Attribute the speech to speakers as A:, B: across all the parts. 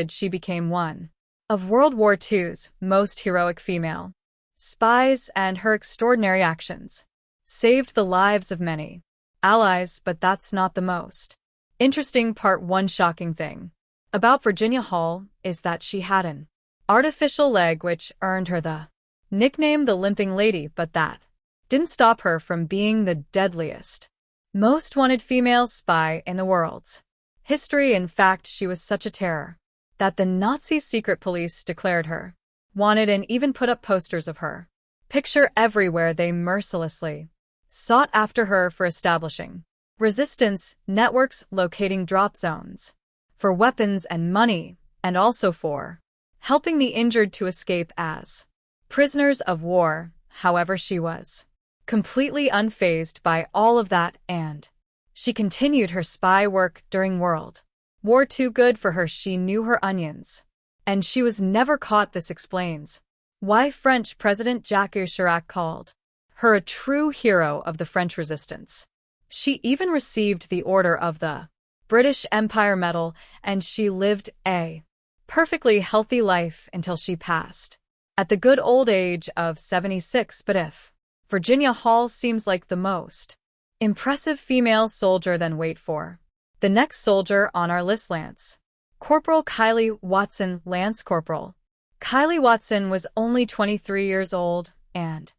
A: she became one of World War II's most heroic female spies, and her extraordinary actions saved the lives of many allies. But that's not the most interesting part. One shocking thing about Virginia Hall is that she had an artificial leg, which earned her the nickname the Limping Lady, but that didn't stop her from being the deadliest, most wanted female spy in the world's history. In fact, she was such a terror that the Nazi secret police declared her wanted and even put up posters of her picture everywhere. They mercilessly sought after her for establishing resistance networks, locating drop zones for weapons and money, and also for helping the injured to escape as prisoners of war. However, she was completely unfazed by all of that, and she continued her spy work during World War II. Good for her, she knew her onions, and she was never caught. This explains why French President Jacques Chirac called her a true hero of the French resistance. She even received the Order of the British Empire Medal, and she lived a perfectly healthy life until she passed at the good old age of 76. But if Virginia Hall seems like the most impressive female soldier, then wait for the next soldier on our list, Lance Corporal Kylie Watson. Lance Corporal Kylie Watson was only 23 years old and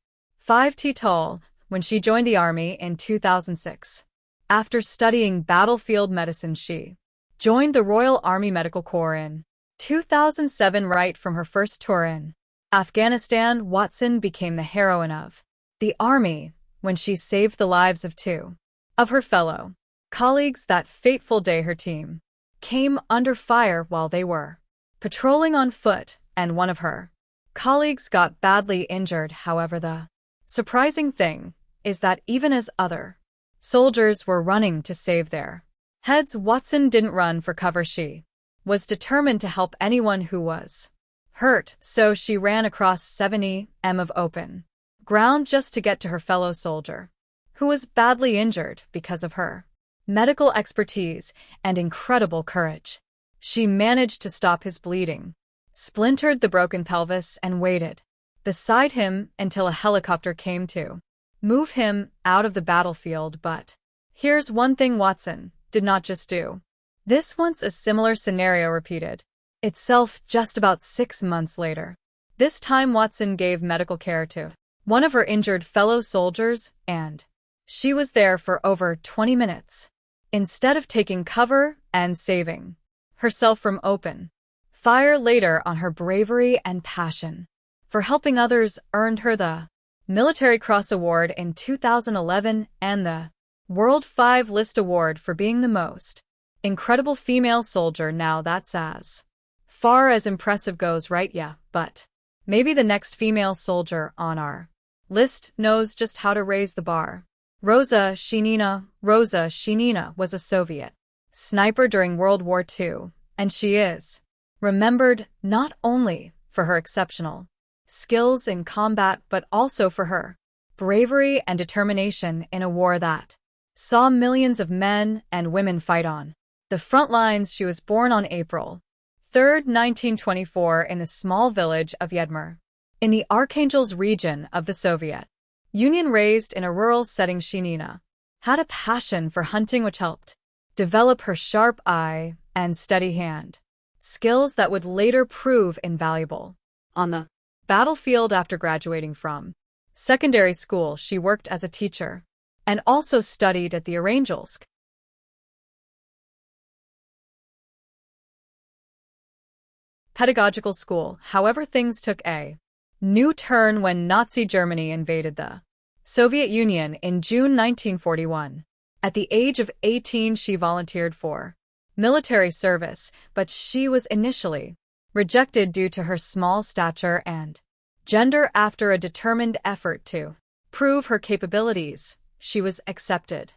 A: 5'2" tall when she joined the Army in 2006. After studying battlefield medicine, she joined the Royal Army Medical Corps in 2007. Right from her first tour in Afghanistan, Watson became the heroine of the Army when she saved the lives of two of her fellow colleagues. That fateful day, her team came under fire while they were patrolling on foot, and one of her colleagues got badly injured. However, the surprising thing is that even as other soldiers were running to save their heads, Watson didn't run for cover. She was determined to help anyone who was hurt, so she ran across 70 m of open ground just to get to her fellow soldier, who was badly injured. Because of her medical expertise and incredible courage, she managed to stop his bleeding, splintered the broken pelvis, and waited beside him until a helicopter came to move him out of the battlefield. But here's one thing Watson did not just do this once. A similar scenario repeated itself just about 6 months later. This time, Watson gave medical care to one of her injured fellow soldiers, and she was there for over 20 minutes. Instead of taking cover and saving herself from open fire, later on, her bravery and passion for helping others earned her the Military Cross Award in 2011 and the World 5 List Award for being the most incredible female soldier. Now that's as far as impressive goes, right? Yeah, but maybe the next female soldier on our list knows just how to raise the bar. Rosa Shinina. Rosa Shinina was a Soviet sniper during World War II, and she is remembered not only for her exceptional skills in combat, but also for her bravery and determination in a war that saw millions of men and women fight on the front lines. She was born on April 3, 1924, in the small village of Yedmir, in the Archangels region of the Soviet Union. Raised in a rural setting, Shinina had a passion for hunting, which helped develop her sharp eye and steady hand, skills that would later prove invaluable on the battlefield. After graduating from secondary school, she worked as a teacher and also studied at the Archangelsk Pedagogical School. However, things took a new turn when Nazi Germany invaded the Soviet Union in June 1941. At the age of 18, she volunteered for military service, but she was initially rejected due to her small stature and gender. After a determined effort to prove her capabilities, she was accepted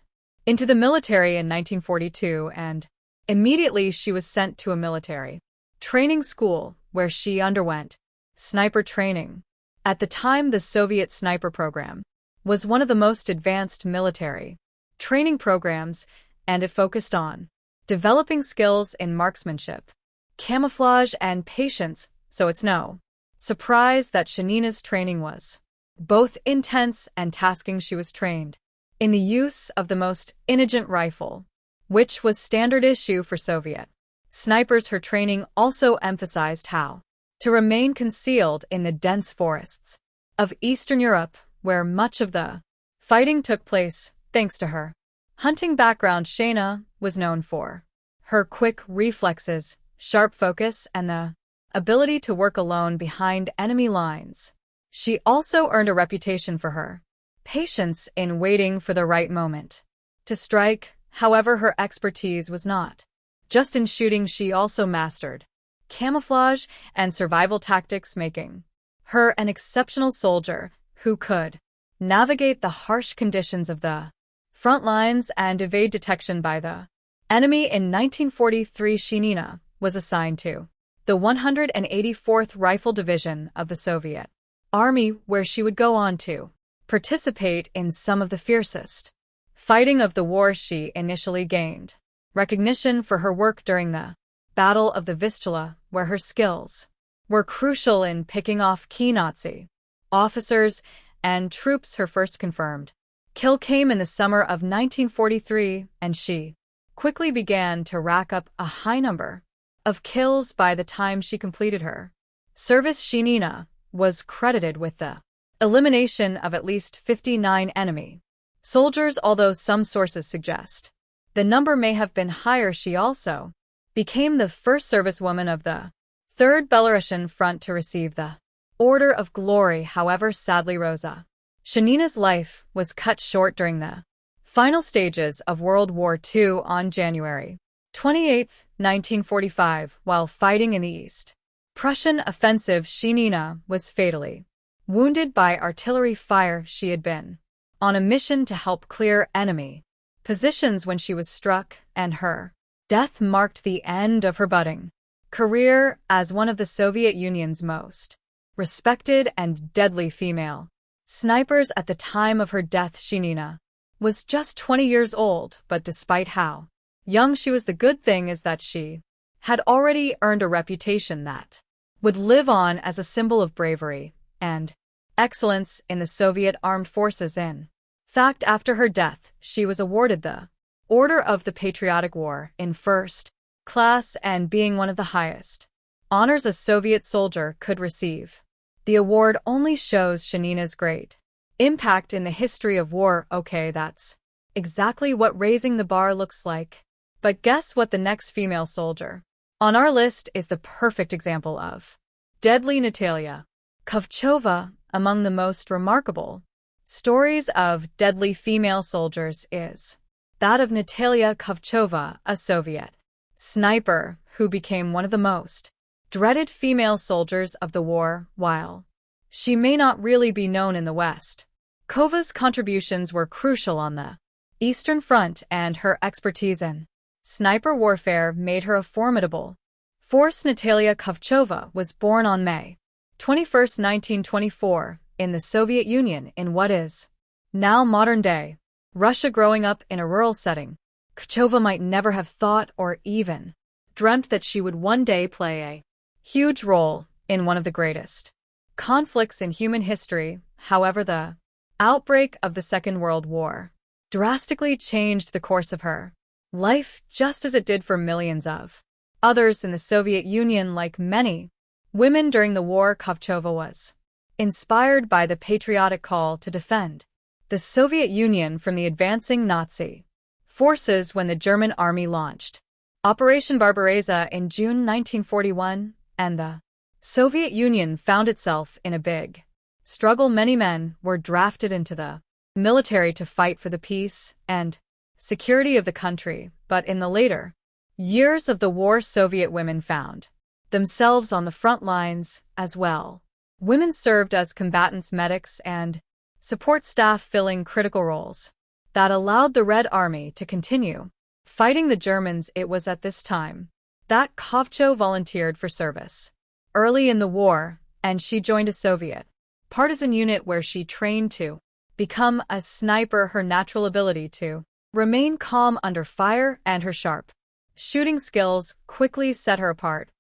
A: into the military in 1942, and immediately she was sent to a military training school where she underwent sniper training. At the time, the Soviet sniper program was one of the most advanced military training programs, and it focused on developing skills in marksmanship, camouflage, and patience, so it's no surprise that Shanina's training was both intense and tasking. She was trained in the use of the most intelligent rifle, which was standard issue for Soviet snipers. Her training also emphasized how to remain concealed in the dense forests of Eastern Europe, where much of the fighting took place. Thanks to her hunting background, Shayna was known for her quick reflexes, sharp focus, and the ability to work alone behind enemy lines. She also earned a reputation for her patience in waiting for the right moment to strike. However, her expertise was not just in shooting. She also mastered camouflage and survival tactics, making her an exceptional soldier who could navigate the harsh conditions of the front lines and evade detection by the enemy. In 1943, Shanina was assigned to the 184th Rifle Division of the Soviet Army, where she would go on to participate in some of the fiercest fighting of the war. She initially gained recognition for her work during the Battle of the Vistula, where her skills were crucial in picking off key Nazi officers and troops. Her first confirmed kill came in the summer of 1943, and she quickly began to rack up a high number of kills. By the time she completed her service, Shanina was credited with the elimination of at least 59 enemy soldiers, although some sources suggest the number may have been higher. She also became the first servicewoman of the Third Belarusian Front to receive the Order of Glory. However, sadly, Shanina's life was cut short during the final stages of World War II. On January 28, 1945, while fighting in the East Prussian offensive, Shanina was fatally wounded by artillery fire. She had been on a mission to help clear enemy positions when she was struck, and her death marked the end of her budding career as one of the Soviet Union's most respected and deadly female snipers. At the time of her death, Shanina was just 20 years old, but despite how young she was, the good thing is that she had already earned a reputation that would live on as a symbol of bravery and excellence in the Soviet armed forces. In fact, after her death, she was awarded the Order of the Patriotic War in first class, and being one of the highest honors a Soviet soldier could receive. The award only shows Shanina's great impact in the history of war. Okay, that's exactly what raising the bar looks like. But guess what? The next female soldier on our list is the perfect example of deadly Natalia Kravchova. Among the most remarkable stories of deadly female soldiers is that of Natalia Kravchova, a Soviet sniper who became one of the most dreaded female soldiers of the war. While she may not really be known in the West, Kova's contributions were crucial on the Eastern Front, and her expertise in sniper warfare made her a formidable force. Natalia Kravchova was born on May 21, 1924, in the Soviet Union in what is now modern-day Russia. Growing up in a rural setting, Kravchova might never have thought or even dreamt that she would one day play a huge role in one of the greatest conflicts in human history. However, the outbreak of the Second World War drastically changed the course of her life, just as it did for millions of others in the Soviet Union. Like many women during the war, Kravchova was inspired by the patriotic call to defend the Soviet Union from the advancing Nazi forces when the German army launched Operation Barbarossa in June 1941, and the Soviet Union found itself in a big struggle. Many men were drafted into the military to fight for the peace and security of the country, but in the later years of the war, Soviet women found themselves on the front lines as well. Women served as combatants, medics, and support staff, filling critical roles that allowed the Red Army to continue fighting the Germans. It was at this time that Kravchova volunteered for service early in the war, and she joined a Soviet partisan unit where she trained to become a sniper. Her natural ability to remain calm under fire and her sharp shooting skills quickly set her apart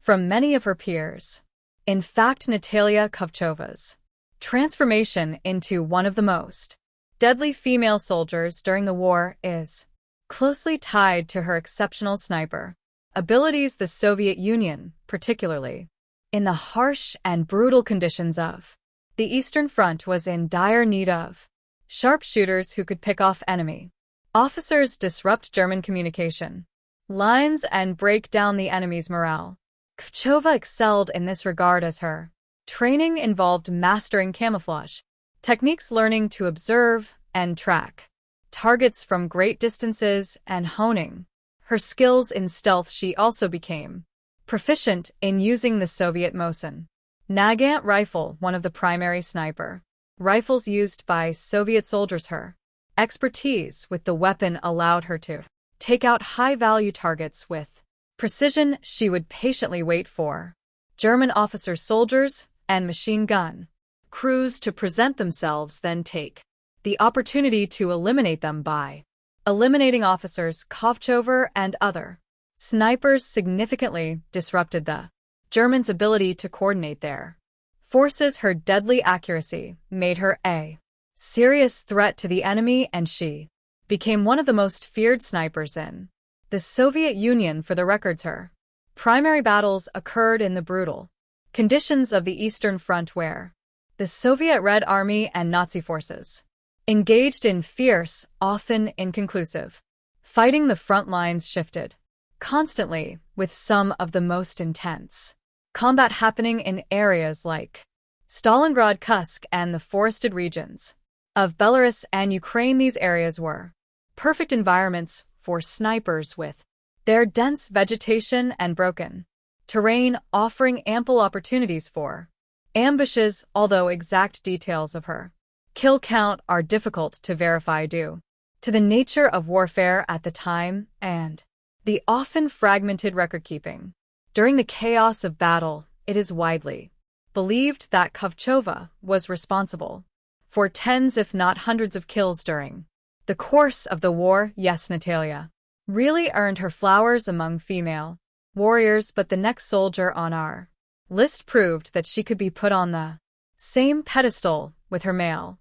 A: from many of her peers. In fact, Natalia Kovchova's transformation into one of the most deadly female soldiers during the war is closely tied to her exceptional sniper abilities. The Soviet Union, particularly in the harsh and brutal conditions of the Eastern Front, was in dire need of sharpshooters who could pick off enemy officers, disrupt German communication lines, and break down the enemy's morale. Kovchova excelled in this regard as her training involved mastering camouflage techniques, learning to observe and track targets from great distances, and honing her skills in stealth. She also became proficient in using the Soviet Mosin Nagant rifle, one of the primary sniper rifles used by Soviet soldiers. Her expertise with the weapon allowed her to take out high-value targets with precision. She would patiently wait for German officers, soldiers, and machine gun crews to present themselves, then take the opportunity to eliminate them by eliminating officers. Kovchova and other snipers significantly disrupted the Germans' ability to coordinate their forces. Her deadly accuracy made her a serious threat to the enemy, and she became one of the most feared snipers in the Soviet Union. For the records, her primary battles occurred in the brutal conditions of the Eastern Front, where the Soviet Red Army and Nazi forces engaged in fierce, often inconclusive fighting. The front lines shifted constantly, with some of the most intense combat happening in areas like Stalingrad, Kursk, and the forested regions of Belarus and Ukraine. These areas were perfect environments for snipers, with their dense vegetation and broken terrain offering ample opportunities for ambushes. Although exact details of her kill count are difficult to verify due to the nature of warfare at the time and the often fragmented record-keeping during the chaos of battle, it is widely believed that Kovchova was responsible for tens if not hundreds of kills during the course of the war. Yes, Natalia really earned her flowers among female warriors, but the next soldier on our list proved that she could be put on the same pedestal with her male